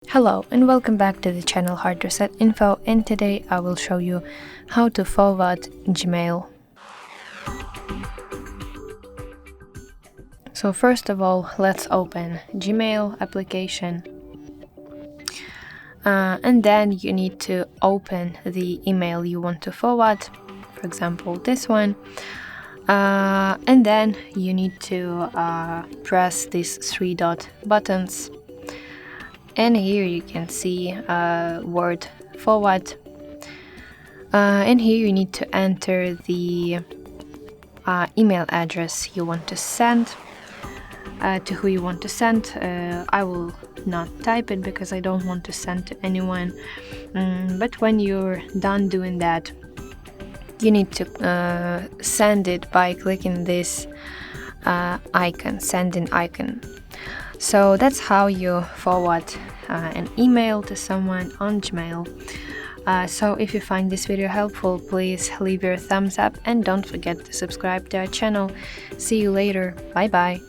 Hello and welcome back to the channel HardReset.Info, and today I will show you how to forward Gmail. So first of all, let's open Gmail application, and then you need to open the email you want to forward, for example this one, and then you need to press these three dot buttons. And here you can see word forward, and here you need to enter the email address you want to send, to who you want to send. I will not type it because I don't want to send to anyone, but when you're done doing that, you need to send it by clicking this icon, sending icon. So that's how you forward an email to someone on Gmail. So if you find this video helpful, please leave your thumbs up and don't forget to subscribe to our channel. See you later. Bye bye.